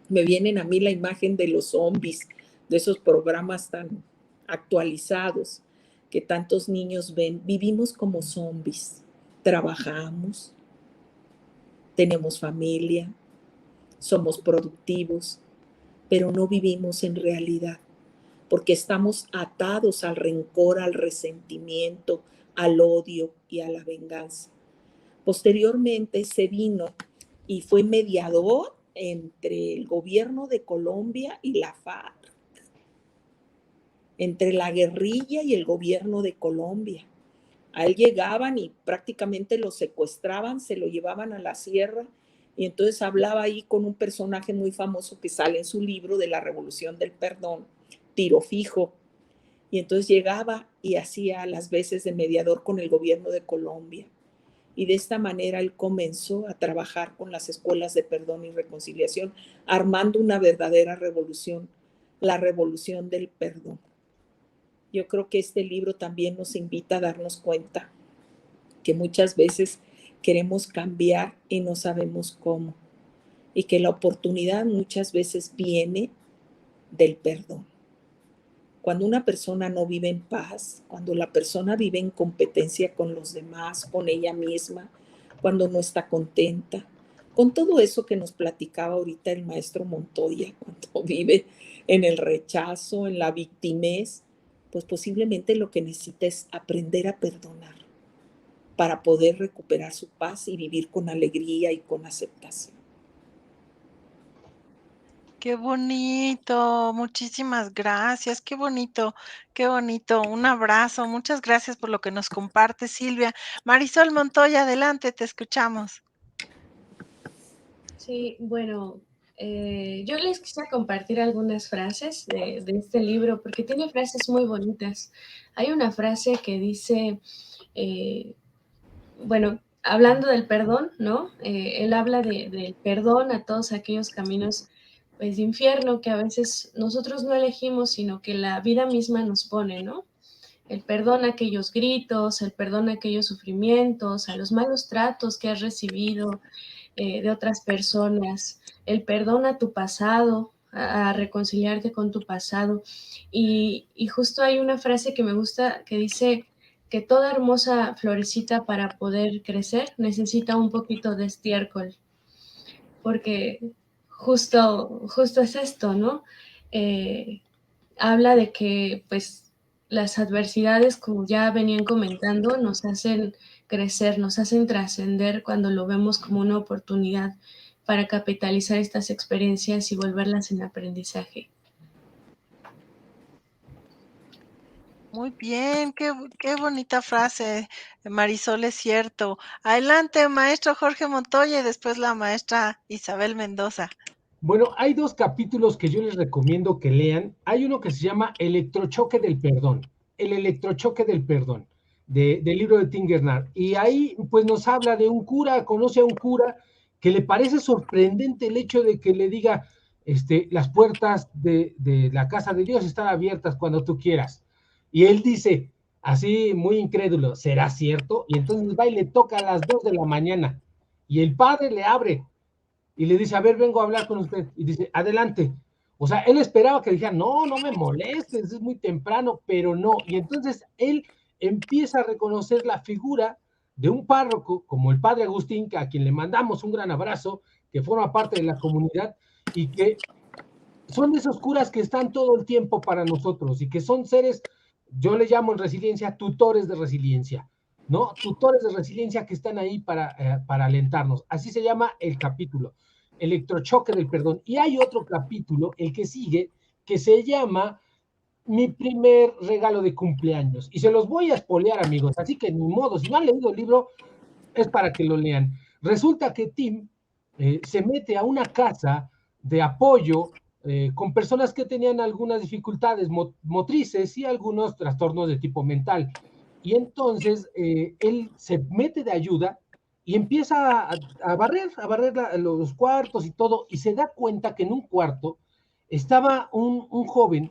Me vienen a mí la imagen de los zombies, de esos programas tan actualizados que tantos niños ven. Vivimos como zombies, trabajamos, tenemos familia, somos productivos, pero no vivimos en realidad, porque estamos atados al rencor, al resentimiento, al odio y a la venganza. Posteriormente se vino y fue mediador entre el gobierno de Colombia y la FARC, entre la guerrilla y el gobierno de Colombia. A él llegaban y prácticamente lo secuestraban, se lo llevaban a la sierra y entonces hablaba ahí con un personaje muy famoso que sale en su libro de la Revolución del Perdón, Tiro Fijo. Y entonces llegaba y hacía las veces de mediador con el gobierno de Colombia. Y de esta manera él comenzó a trabajar con las escuelas de perdón y reconciliación, armando una verdadera revolución, la revolución del perdón. Yo creo que este libro también nos invita a darnos cuenta que muchas veces queremos cambiar y no sabemos cómo, y que la oportunidad muchas veces viene del perdón. Cuando una persona no vive en paz, cuando la persona vive en competencia con los demás, con ella misma, cuando no está contenta, con todo eso que nos platicaba ahorita el maestro Montoya, cuando vive en el rechazo, en la victimez, pues posiblemente lo que necesita es aprender a perdonar para poder recuperar su paz y vivir con alegría y con aceptación. qué bonito, muchísimas gracias, qué bonito, qué bonito. Un abrazo, muchas gracias por lo que nos comparte Silvia. Marisol Montoya, adelante, te escuchamos. Sí, bueno, yo les quisiera compartir algunas frases de este libro porque tiene frases muy bonitas. Hay una frase que dice, eh, bueno, hablando del perdón, ¿no? Él habla del perdón a todos aquellos caminos, pues, de infierno que a veces nosotros no elegimos, sino que la vida misma nos pone, ¿no? El perdón a aquellos gritos, el perdón a aquellos sufrimientos, a los malos tratos que has recibido, de otras personas, el perdón a tu pasado, a reconciliarte con tu pasado. Y justo hay una frase que me gusta que dice que toda hermosa florecita para poder crecer necesita un poquito de estiércol, porque justo es esto, ¿no? Habla de que pues las adversidades, como ya venían comentando, nos hacen crecer, nos hacen trascender cuando lo vemos como una oportunidad para capitalizar estas experiencias y volverlas en aprendizaje. Muy bien, qué bonita frase, Marisol, es cierto. Adelante, maestro Jorge Montoya, y después la maestra Isabel Mendoza. Bueno, hay 2 capítulos que yo les recomiendo que lean. Hay uno que se llama Electrochoque del Perdón, el electrochoque del perdón, del libro de Tim Gernard. Y ahí pues nos habla de un cura, conoce a un cura que le parece sorprendente el hecho de que le diga, las puertas de la casa de Dios están abiertas cuando tú quieras. Y él dice, así muy incrédulo, ¿será cierto? Y entonces va y le toca a las 2 de la mañana. Y el padre le abre y le dice, a ver, vengo a hablar con usted. Y dice, adelante. O sea, él esperaba que dijera, no, no me molestes, es muy temprano, pero no. Y entonces él empieza a reconocer la figura de un párroco como el padre Agustín, a quien le mandamos un gran abrazo, que forma parte de la comunidad y que son de esos curas que están todo el tiempo para nosotros y que son seres, yo le llamo en resiliencia, tutores de resiliencia, ¿no? Tutores de resiliencia que están ahí para alentarnos. Así se llama el capítulo, Electrochoque del Perdón. Y hay otro capítulo, el que sigue, que se llama Mi primer regalo de cumpleaños. Y se los voy a espolear, amigos, así que ni modo, si no han leído el libro, es para que lo lean. Resulta que Tim se mete a una casa de apoyo con personas que tenían algunas dificultades motrices y algunos trastornos de tipo mental. Y entonces él se mete de ayuda y empieza a barrer los cuartos y todo, y se da cuenta que en un cuarto estaba un joven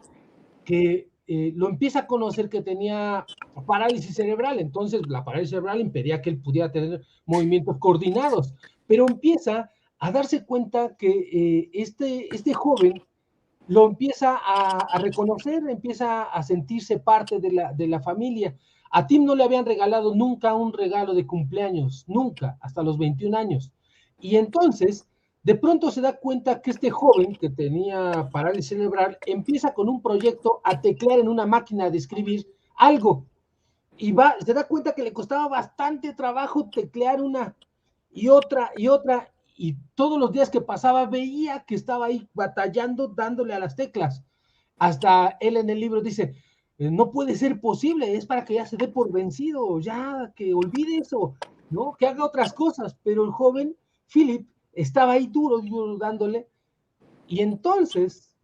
que lo empieza a conocer que tenía parálisis cerebral. Entonces la parálisis cerebral impedía que él pudiera tener movimientos coordinados, pero empieza a darse cuenta que este joven lo empieza a reconocer, empieza a sentirse parte de la familia. A Tim no le habían regalado nunca un regalo de cumpleaños, nunca, hasta los 21 años. Y entonces, de pronto se da cuenta que este joven que tenía parálisis cerebral empieza con un proyecto a teclear en una máquina de escribir algo. Y se da cuenta que le costaba bastante trabajo teclear una y otra y otra, y todos los días que pasaba veía que estaba ahí batallando, dándole a las teclas. Hasta él en el libro dice, no puede ser posible, es para que ya se dé por vencido, ya que olvide eso, ¿no? Que haga otras cosas. Pero el joven Philip estaba ahí duro dándole, y entonces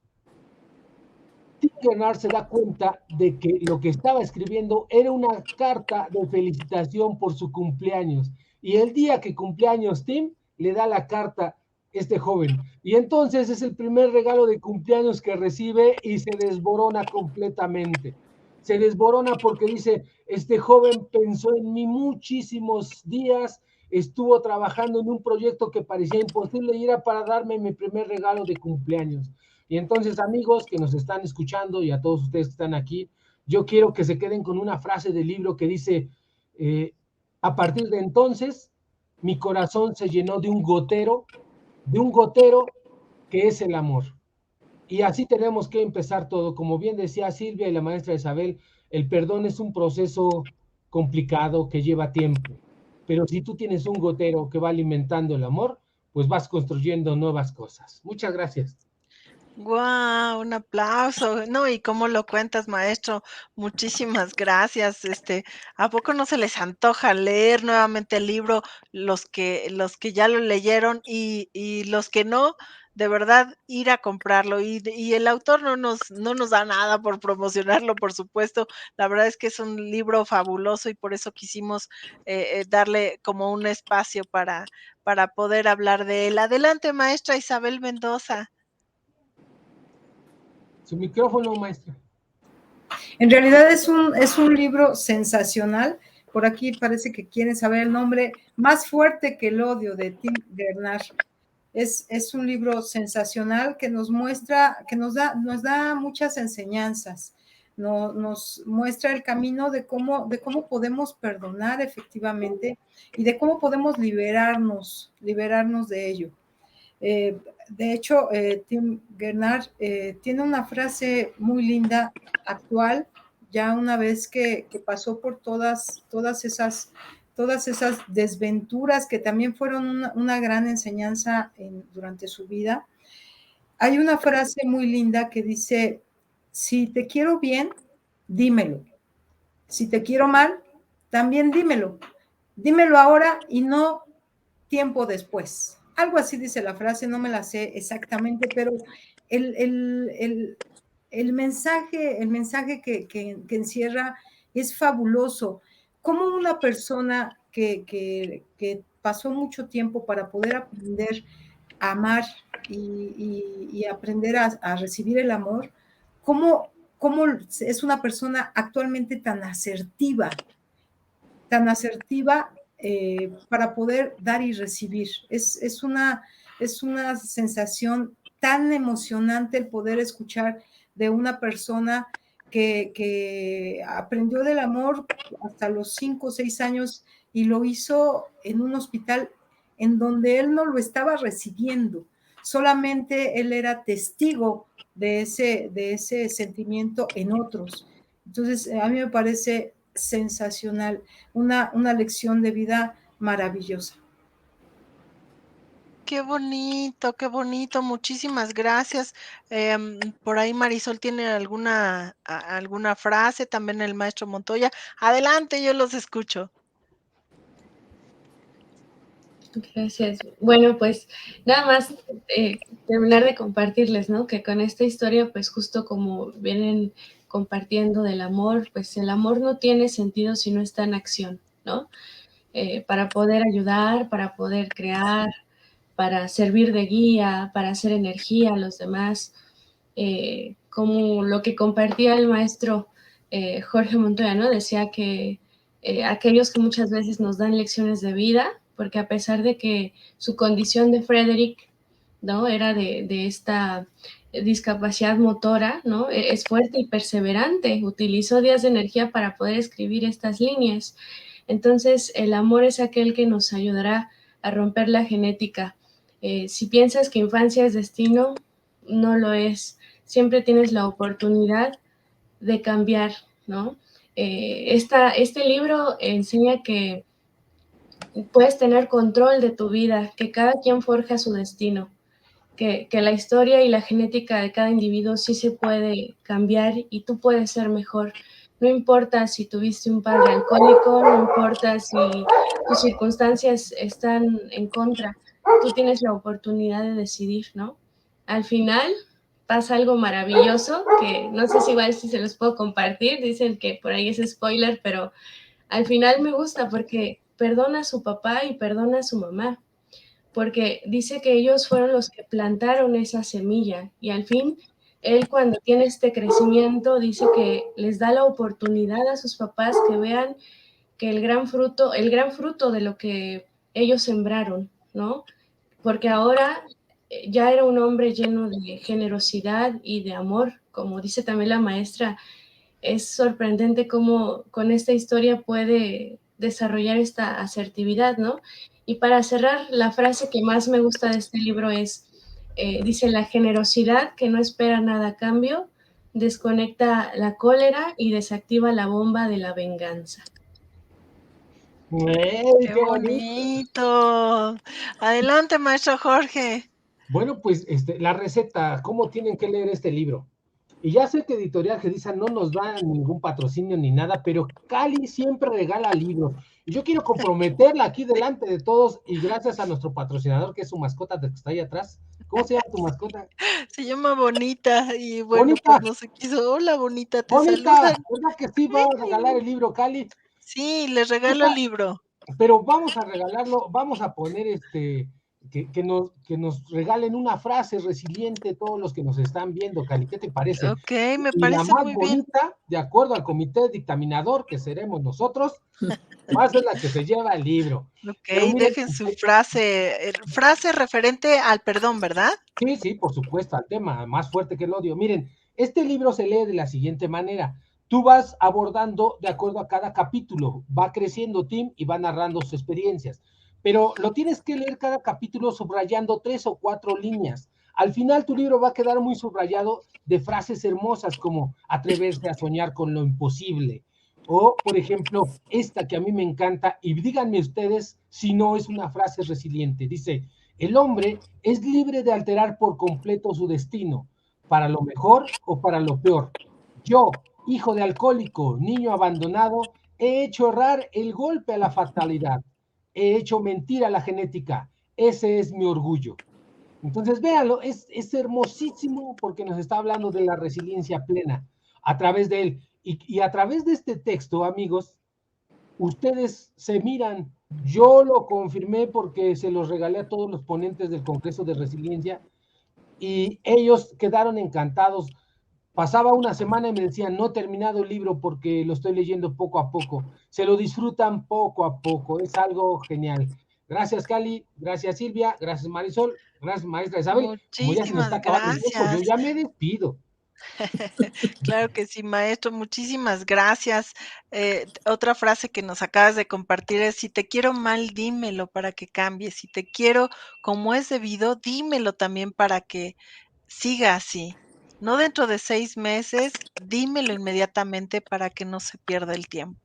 Tim Gernard se da cuenta de que lo que estaba escribiendo era una carta de felicitación por su cumpleaños. Y el día que cumpleaños Tim, le da la carta este joven. Y entonces es el primer regalo de cumpleaños que recibe y se desborona completamente. Se desborona porque dice, este joven pensó en mí muchísimos días, estuvo trabajando en un proyecto que parecía imposible y era para darme mi primer regalo de cumpleaños. Y entonces, amigos que nos están escuchando y a todos ustedes que están aquí, yo quiero que se queden con una frase del libro que dice, a partir de entonces, mi corazón se llenó de un gotero que es el amor. Y así tenemos que empezar todo. Como bien decía Silvia y la maestra Isabel, el perdón es un proceso complicado que lleva tiempo. Pero si tú tienes un gotero que va alimentando el amor, pues vas construyendo nuevas cosas. Muchas gracias. Guau, un aplauso. No, y cómo lo cuentas, maestro. Muchísimas gracias. ¿A poco no se les antoja leer nuevamente el libro? Los que ya lo leyeron y los que no, de verdad, ir a comprarlo. Y el autor no nos da nada por promocionarlo, por supuesto. La verdad es que es un libro fabuloso y por eso quisimos darle como un espacio para poder hablar de él. Adelante, maestra Isabel Mendoza. Su micrófono, maestra. En realidad es un libro sensacional por aquí parece que quieren saber el nombre, Más fuerte que el odio, de Tim Bernard. Es un libro sensacional que nos muestra, que nos da muchas enseñanzas, nos muestra el camino de cómo podemos perdonar efectivamente y de cómo podemos liberarnos de ello. De hecho, Tim Bernard tiene una frase muy linda, actual, ya una vez que pasó por todas esas desventuras que también fueron una gran enseñanza durante su vida. Hay una frase muy linda que dice: si te quiero bien, dímelo. Si te quiero mal, también dímelo. Dímelo ahora y no tiempo después. Algo así dice la frase, no me la sé exactamente, pero el mensaje que encierra es fabuloso. Como una persona que pasó mucho tiempo para poder aprender a amar y aprender a recibir el amor, cómo es una persona actualmente tan asertiva para poder dar y recibir. Es una sensación tan emocionante el poder escuchar de una persona que aprendió del amor hasta los 5 o 6 años y lo hizo en un hospital en donde él no lo estaba recibiendo, solamente él era testigo de ese sentimiento en otros. Entonces, a mí me parece sensacional, una lección de vida maravillosa. Qué bonito, muchísimas gracias. Por ahí Marisol tiene alguna frase, también el maestro Montoya. Adelante, yo los escucho. Gracias. Bueno, pues nada más terminar de compartirles, ¿no? Que con esta historia, pues justo como vienen compartiendo del amor, pues el amor no tiene sentido si no está en acción, ¿no? Para poder ayudar, para poder crear, para servir de guía, para hacer energía a los demás, como lo que compartía el maestro Jorge Montoya, ¿no? Decía que aquellos que muchas veces nos dan lecciones de vida, porque a pesar de que su condición de Frederick, ¿no? Era de esta discapacidad motora, ¿no? Es fuerte y perseverante, utilizó días de energía para poder escribir estas líneas. Entonces, el amor es aquel que nos ayudará a romper la genética. Si piensas que infancia es destino, no lo es. Siempre tienes la oportunidad de cambiar, ¿no? Este libro enseña que puedes tener control de tu vida, que cada quien forja su destino, que la historia y la genética de cada individuo sí se puede cambiar y tú puedes ser mejor. No importa si tuviste un padre alcohólico, no importa si tus circunstancias están en contra, tú tienes la oportunidad de decidir, ¿no? Al final pasa algo maravilloso, que no sé si igual si se los puedo compartir, dicen que por ahí es spoiler, pero al final me gusta porque perdona a su papá y perdona a su mamá, porque dice que ellos fueron los que plantaron esa semilla y al fin él cuando tiene este crecimiento dice que les da la oportunidad a sus papás que vean que el gran fruto de lo que ellos sembraron, ¿no? Porque ahora ya era un hombre lleno de generosidad y de amor, como dice también la maestra. Es sorprendente cómo con esta historia puede desarrollar esta asertividad, ¿no? Y para cerrar, la frase que más me gusta de este libro es, dice, la generosidad que no espera nada a cambio, desconecta la cólera y desactiva la bomba de la venganza. ¡Qué bonito! Adelante, maestro Jorge. Bueno, pues la receta, ¿cómo tienen que leer este libro? Y ya sé que Editorial Gedisa no nos da ningún patrocinio ni nada, pero Cali siempre regala libros. Y yo quiero comprometerla aquí delante de todos y gracias a nuestro patrocinador, que es su mascota que está ahí atrás. ¿Cómo se llama tu mascota? Se llama Bonita y bueno, Bonita. pues no se quiso. Hola, Bonita, te Bonita, saludan. ¿verdad que sí va a regalar el libro, Cali? Sí, les regalo el libro. Pero vamos a regalarlo, vamos a poner que nos regalen una frase resiliente todos los que nos están viendo, Cali, ¿qué te parece? Ok, me Y la parece más muy bien. bonita, de acuerdo al comité dictaminador que seremos nosotros, va a ser la que se lleva el libro. Ok, Pero miren, dejen su frase referente al perdón, ¿verdad? sí, por supuesto, al tema más fuerte que el odio. Miren, este libro se lee de la siguiente manera. Tú vas abordando de acuerdo a cada capítulo, va creciendo Tim y va narrando sus experiencias, pero lo tienes que leer cada capítulo subrayando 3 o 4 líneas. Al final tu libro va a quedar muy subrayado de frases hermosas como atreverse a soñar con lo imposible, o por ejemplo, esta que a mí me encanta, y díganme ustedes si no es una frase resiliente. Dice, el hombre es libre de alterar por completo su destino, para lo mejor o para lo peor. Yo, hijo de alcohólico, niño abandonado, he hecho errar el golpe a la fatalidad. He hecho mentir a la genética. Ese es mi orgullo. Entonces, véanlo, es hermosísimo porque nos está hablando de la resiliencia plena a través de él. Y a través de este texto, amigos, ustedes se miran. Yo lo confirmé porque se los regalé a todos los ponentes del Congreso de Resiliencia y ellos quedaron encantados. Pasaba una semana y me decían, no he terminado el libro porque lo estoy leyendo poco a poco. Se lo disfrutan poco a poco, es algo genial. Gracias, Cali, gracias, Silvia, gracias, Marisol, gracias, maestra Isabel. Como ya se nos está Muchísimas acabando el tiempo, yo gracias. ya me despido. Claro que sí, maestro, muchísimas gracias. Otra frase que nos acabas de compartir es, si te quiero mal, dímelo para que cambies. Si te quiero como es debido, dímelo también para que siga así. No dentro de 6 meses, dímelo inmediatamente para que no se pierda el tiempo.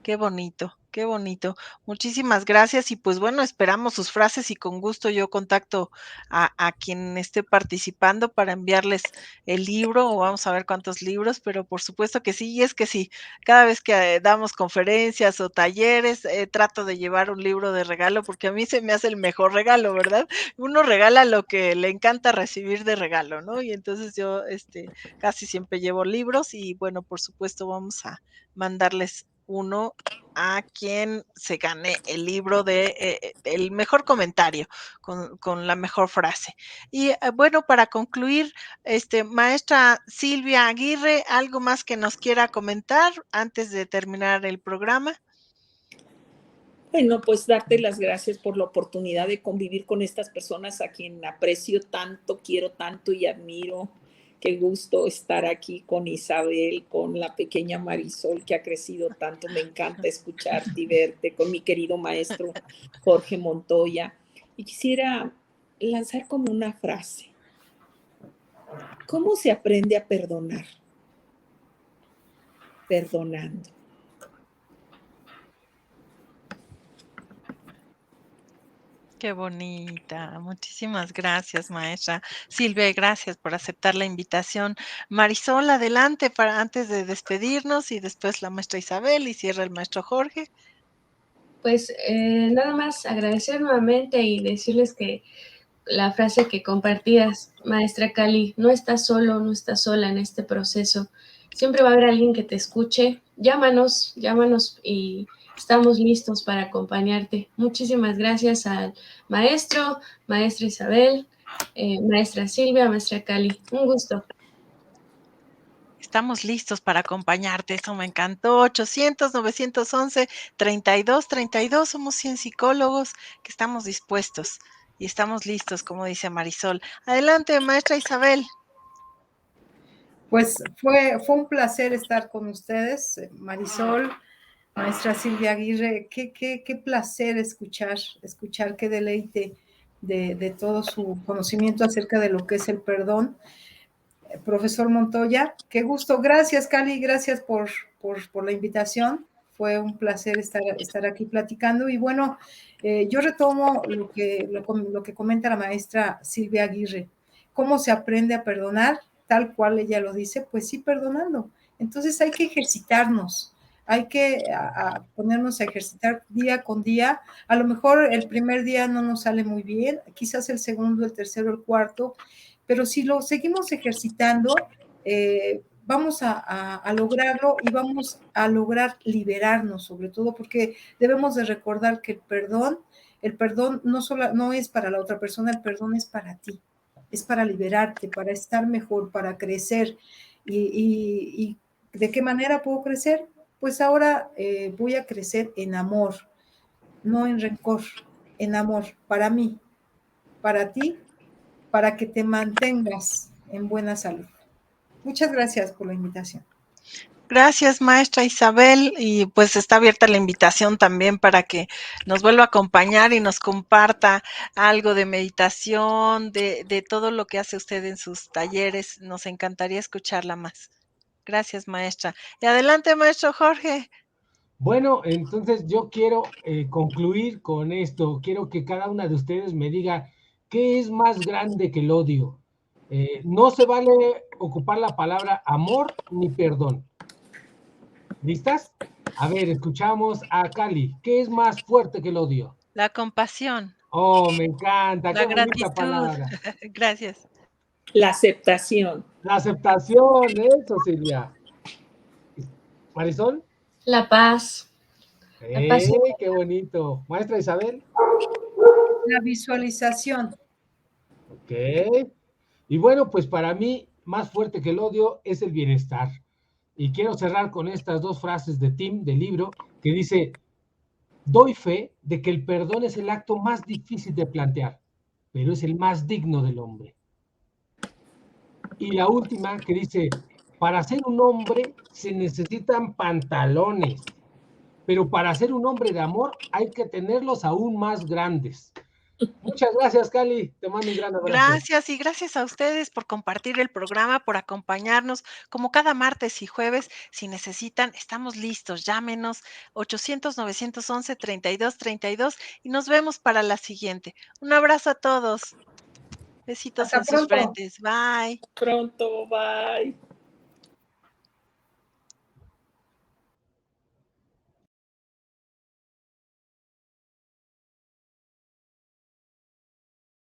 Qué bonito, qué bonito. Muchísimas gracias y pues bueno, esperamos sus frases y con gusto yo contacto a quien esté participando para enviarles el libro o vamos a ver cuántos libros, pero por supuesto que sí, y es que sí, cada vez que damos conferencias o talleres, trato de llevar un libro de regalo porque a mí se me hace el mejor regalo, ¿verdad? Uno regala lo que le encanta recibir de regalo, ¿no? Y entonces yo casi siempre llevo libros y bueno, por supuesto vamos a mandarles uno a quien se gane el libro de el mejor comentario con la mejor frase. Y bueno, para concluir, maestra Silvia Aguirre, ¿algo más que nos quiera comentar antes de terminar el programa? Bueno, pues darte las gracias por la oportunidad de convivir con estas personas a quien aprecio tanto, quiero tanto y admiro. Qué gusto estar aquí con Isabel, con la pequeña Marisol que ha crecido tanto. Me encanta escucharte y verte, con mi querido maestro Jorge Montoya. Y quisiera lanzar como una frase. ¿Cómo se aprende a perdonar? Perdonando. Qué bonita. Muchísimas gracias, maestra Silvia, y gracias por aceptar la invitación. Marisol, adelante para antes de despedirnos y después la maestra Isabel y cierra el maestro Jorge. Pues nada más agradecer nuevamente y decirles que la frase que compartías, maestra Cali, no estás solo, no estás sola en este proceso. Siempre va a haber alguien que te escuche. Llámanos y estamos listos para acompañarte. Muchísimas gracias al maestro, maestra Isabel, maestra Silvia, maestra Cali. Un gusto. Estamos listos para acompañarte, eso me encantó. 800-911-3232, somos 100 psicólogos que estamos dispuestos y estamos listos, como dice Marisol. Adelante, maestra Isabel. Pues fue un placer estar con ustedes, Marisol, maestra Silvia Aguirre. Qué placer escuchar, qué deleite de todo su conocimiento acerca de lo que es el perdón. Profesor Montoya, qué gusto. Gracias, Cali, gracias por la invitación. Fue un placer estar aquí platicando. Y bueno, yo retomo lo que comenta la maestra Silvia Aguirre. ¿Cómo se aprende a perdonar? Tal cual ella lo dice, pues sí, perdonando. Entonces hay que ejercitarnos, hay que ponernos a ejercitar día con día. A lo mejor el primer día no nos sale muy bien, quizás el segundo, el tercero, el cuarto, pero si lo seguimos ejercitando, vamos a lograrlo y vamos a lograr liberarnos, sobre todo porque debemos de recordar que El perdón no es para la otra persona, el perdón es para ti, es para liberarte, para estar mejor, para crecer. ¿Y de qué manera puedo crecer? Pues ahora voy a crecer en amor, no en rencor, en amor, para mí, para ti, para que te mantengas en buena salud. Muchas gracias por la invitación. Gracias, maestra Isabel, y pues está abierta la invitación también para que nos vuelva a acompañar y nos comparta algo de meditación, de todo lo que hace usted en sus talleres. Nos encantaría escucharla más. Gracias, maestra. Y adelante, maestro Jorge. Bueno, entonces yo quiero concluir con esto. Quiero que cada una de ustedes me diga qué es más grande que el odio. No se vale ocupar la palabra amor ni perdón. ¿Listas? A ver, escuchamos a Cali. ¿Qué es más fuerte que el odio? La compasión, Oh, me encanta. Qué la bonita gratitud. palabra. Gracias. La aceptación. La aceptación, eso, Silvia. Marisol. La paz. La paz. Qué bonito. Maestra Isabel. La visualización. Ok. Y bueno, pues para mí, más fuerte que el odio es el bienestar. Y quiero cerrar con estas dos frases de Tim, del libro, que dice, doy fe de que el perdón es el acto más difícil de plantear, pero es el más digno del hombre. Y la última, que dice, para ser un hombre se necesitan pantalones, pero para ser un hombre de amor hay que tenerlos aún más grandes. Muchas gracias, Cali. Te mando un gran abrazo. Gracias y gracias a ustedes por compartir el programa, por acompañarnos como cada martes y jueves. Si necesitan, estamos listos. Llámenos 800-911-3232 y nos vemos para la siguiente. Un abrazo a todos. Besitos Hasta en sus pronto. frentes. Bye. Pronto, bye.